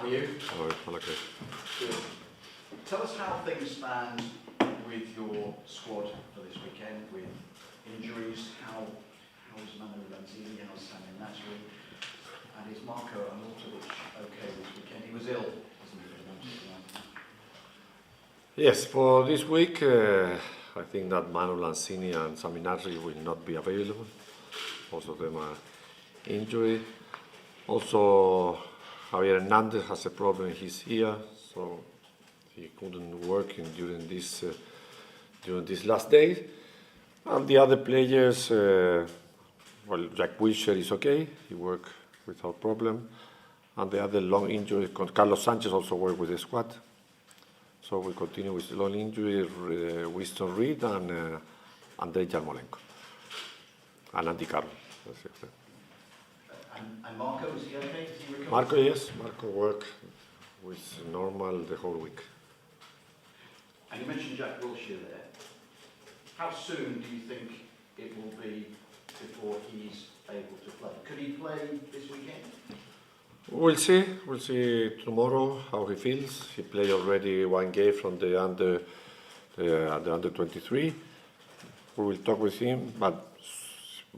How are you? Well, okay. Good. Tell us how things stand with your squad for this weekend, with injuries. How's Manuel Pellegrini? How's Samuel Nasri? And is Marko Arnautovic okay this weekend? He was ill, wasn't he, for the Manchester United? Yes, for this week, I think that Manuel Lanzini and Sami Nasri will not be available. Most of them are injured. Also, Javier Hernandez has a problem in his ear, so he couldn't work during this last day. And the other players, well, Jack Wilshere is okay; he worked without problem. And the other long injury, Carlos Sanchez also worked with the squad. So we continue with the long injury, Winston Reid and Andrei Yarmolenko. And Andy Carroll. And Marko, is he okay? Is he recovered? Marko, yes. Marko worked with normal the whole week. And you mentioned Jack Wilshere there. How soon do you think it will be before he's able to play? Could he play this weekend? We'll see. We'll see tomorrow how he feels. He played already one game from the under 23. We will talk with him, but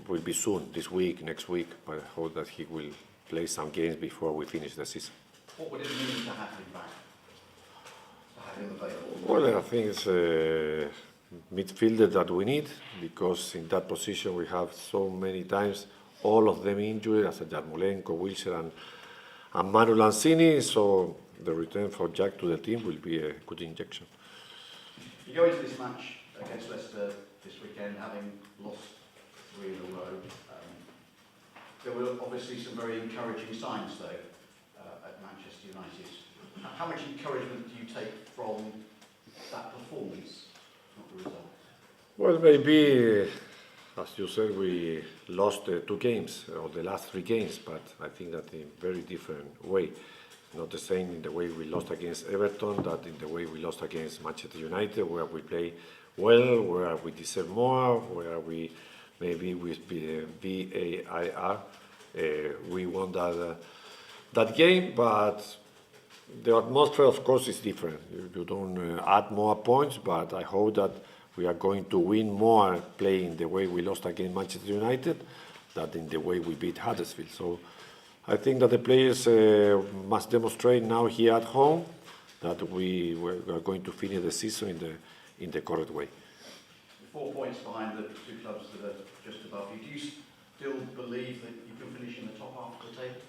will be soon, this week, next week. But I hope that he will play some games before we finish the season. What would it mean to have him back? To have him available? Well, I think it's a midfielder that we need, because in that position we have so many times all of them injured, as Yarmolenko, Wilshere and Manuel Lanzini, so the return for Jack to the team will be a good injection. You go into this match against Leicester this weekend having lost 3 in a row. There were obviously some very encouraging signs though at Manchester United. How much encouragement do you take from that performance, not the result? Well, maybe, as you said, we lost 2 games, or the last 3 games, but I think that in a very different way. Not the same in the way we lost against Everton, that in the way we lost against Manchester United, where we play well, where we deserve more, where we maybe with VAR we won that game, but the atmosphere, of course, is different. You don't add more points, but I hope that we are going to win more playing the way we lost against Manchester United than in the way we beat Huddersfield. So I think that the players must demonstrate now here at home that we are going to finish the season in the correct way. 4 points behind the 2 clubs that are just above you. Do you still believe that you can finish in the top half of the table?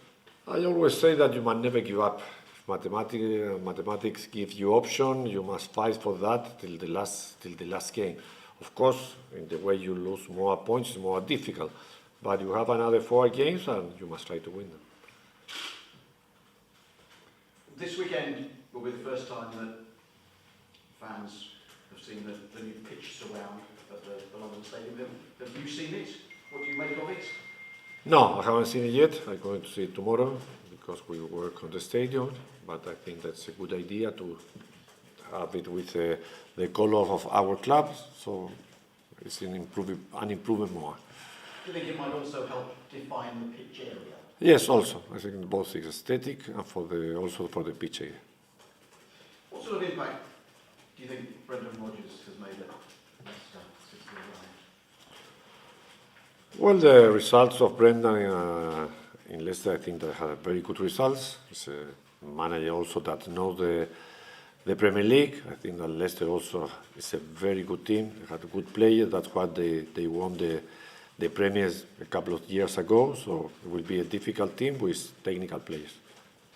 I always say that you must never give up. Mathematics gives you option. You must fight for that till the last game. Of course, in the way you lose more points, it's more difficult. But you have another 4 games, and you must try to win them. This weekend will be the first time that fans have seen the new pitch surround at the London Stadium. Have you seen it? What do you make of it? No, I haven't seen it yet. I'm going to see it tomorrow because we work on the stadium. But I think that's a good idea to have it with the color of our club. So it's an improvement more. Do you think it might also help define the pitch area? Yes, also. I think both is aesthetic and also for the pitch area. What sort of impact do you think Brendan Rodgers has made at Leicester since he arrived? Well, the results of Brendan in Leicester, I think they had very good results. He's a manager also that knows the Premier League. I think that Leicester also is a very good team. They had a good player. That's why they won the Premiers a couple of years ago. So it will be a difficult team with technical players.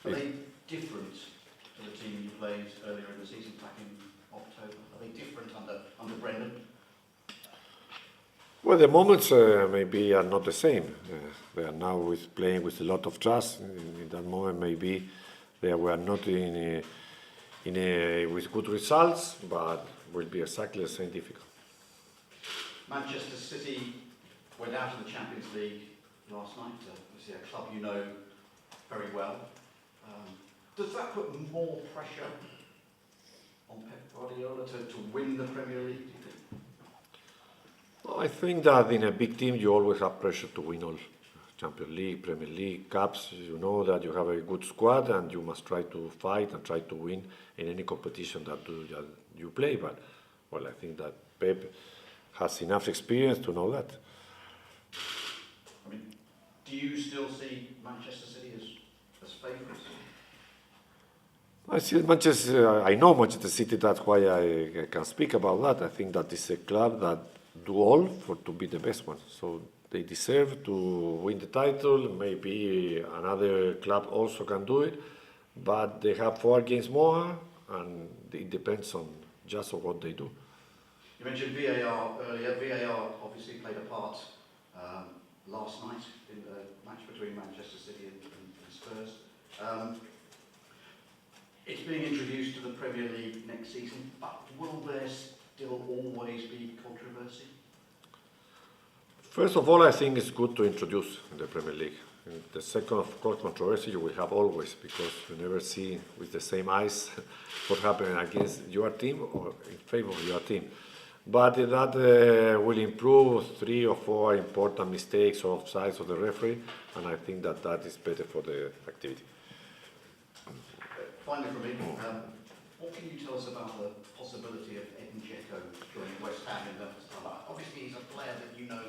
Are they different to the team you played earlier in the season, back in October? Are they different under Brendan? Well, the moments maybe are not the same. They are now playing with a lot of trust. In that moment, maybe they were not with good results, but will be exactly the same difficult. Manchester City went out of the Champions League last night. Obviously, a club you know very well. Does that put more pressure on Pep Guardiola to win the Premier League, do you think? I think that in a big team you always have pressure to win all Champions League, Premier League, Cups, you know that you have a good squad and you must try to fight and try to win in any competition that you play. But, well, I think that Pep has enough experience to know that. I mean, do you still see Manchester City as favourites? I see Manchester. I know Manchester City. That's why I can speak about that. I think that it's a club that do all to be the best one. So they deserve to win the title. Maybe another club also can do it, but they have 4 games more, and it depends on just on what they do. You mentioned VAR earlier. VAR obviously played a part last night in the match between Manchester City and Spurs. It's being introduced to the Premier League next season, but will there still always be controversy? First of all, I think it's good to introduce in the Premier League. And the second, of course, controversy you will have always, because you never see with the same eyes what happened against your team or in favor of your team. But that will improve 3 or 4 important mistakes or offsides of the referee, and I think that that is better for the activity. Finally from me, what can you tell us about the possibility of Edin Dzeko joining West Ham in the summer? Obviously he's a player that you know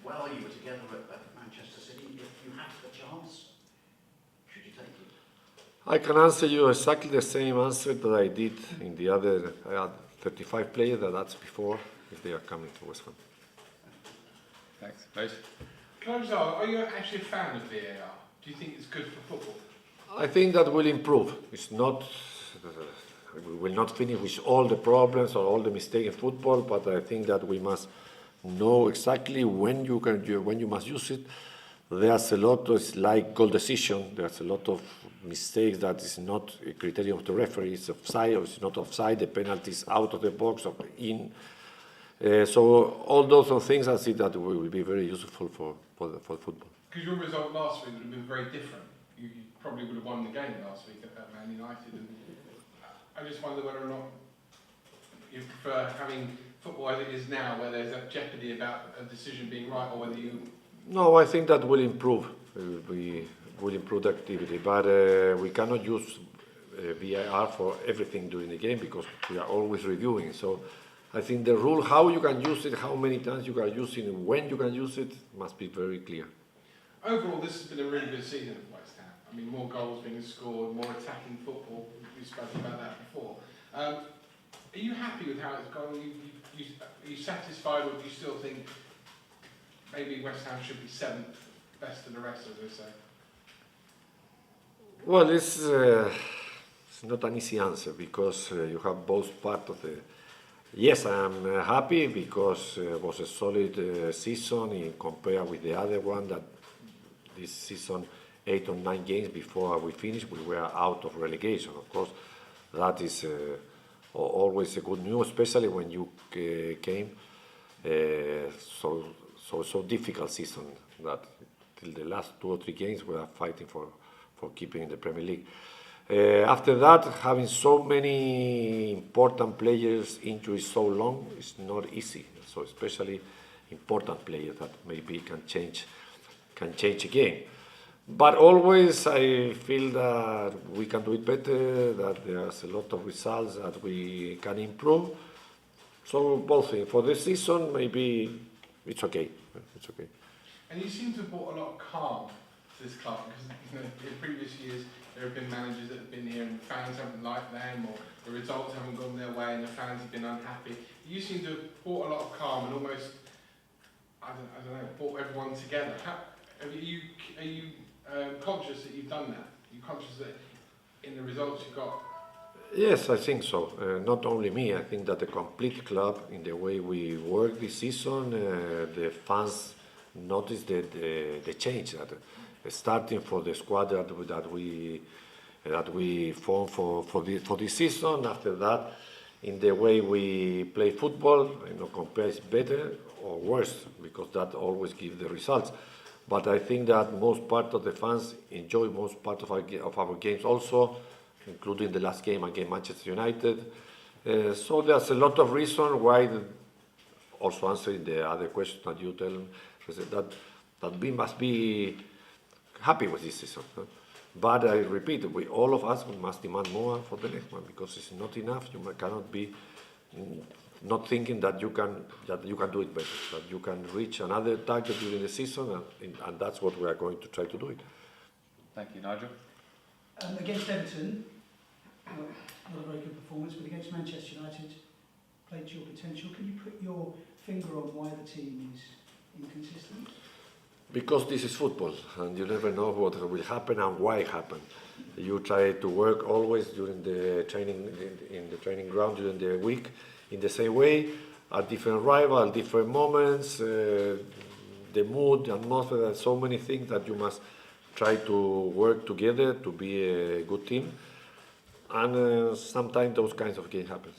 well, you were together at Manchester City. If you had the chance, should you take it? I can answer you exactly the same answer that I did in the other 35 players that's before, if they are coming to West Ham. Thanks. Both. Can I just ask, are you actually a fan of VAR? Do you think it's good for football? I think that will improve. It's not, we will not finish with all the problems or all the mistakes in football, but I think that we must know exactly when you must use it. There's a lot, it's like goal decision, there's a lot of mistakes that is not a criterion of the referee, it's offside or it's not offside, the penalty is out of the box or in. So all those things I see that will be very useful for football. Because your result last week would have been very different. You probably would have won the game last week at Man United. And I just wonder whether or not you prefer having football as it is now, where there's a jeopardy about a decision being right, or whether you... No, I think that will improve. We will improve the activity, but we cannot use VAR for everything during the game because we are always reviewing. So I think the rule, how you can use it, how many times you can use it, when you can use it, must be very clear. Overall, this has been a really good season for West Ham. I mean, more goals being scored, more attacking football. We've spoken about that before. Are you happy with how it's gone? Are you satisfied, or do you still think maybe West Ham should be 7th, best of the rest, as they say? Well, it's not an easy answer because you have both parts of the... Yes, I'm happy because it was a solid season in compared with the other one that this season, 8 or 9 games before we finished, we were out of relegation. Of course, that is always a good news, especially when you came so difficult season that till the last 2 or 3 games we are fighting for keeping in the Premier League. After that, having so many important players injuries so long is not easy. So especially important players that maybe can change a game. But always I feel that we can do it better, that there's a lot of results that we can improve. So both things. For this season, maybe it's okay. It's okay. And you seem to have brought a lot of calm to this club, because in previous years there have been managers that have been here and fans haven't liked them, or the results haven't gone their way and the fans have been unhappy. You seem to have brought a lot of calm and almost, I don't know, brought everyone together. Are you conscious that you've done that? Are you conscious that in the results you got? Yes, I think so. Not only me, I think that the complete club, in the way we work this season, the fans noticed the change. That starting for the squad that we formed for this season. After that, in the way we play football, compare it's better or worse, because that always gives the results. But I think that most part of the fans enjoy most part of our games also, including the last game against Manchester United. So there's a lot of reason why, also answering the other question that you tell, that we must be happy with this season. But I repeat, all of us must demand more for the next one because it's not enough. You cannot be not thinking that you can do it better, that you can reach another target during the season, and that's what we are going to try to do it. Thank you, Nigel. Against Everton, not a very good performance, but against Manchester United, played to your potential. Can you put your finger on why the team is inconsistent? Because this is football, and you never know what will happen and why it happened. You try to work always during the training, in the training ground during the week, in the same way, at different rival, different moments, the mood, the atmosphere, there are so many things that you must try to work together to be a good team. And sometimes those kinds of games happen.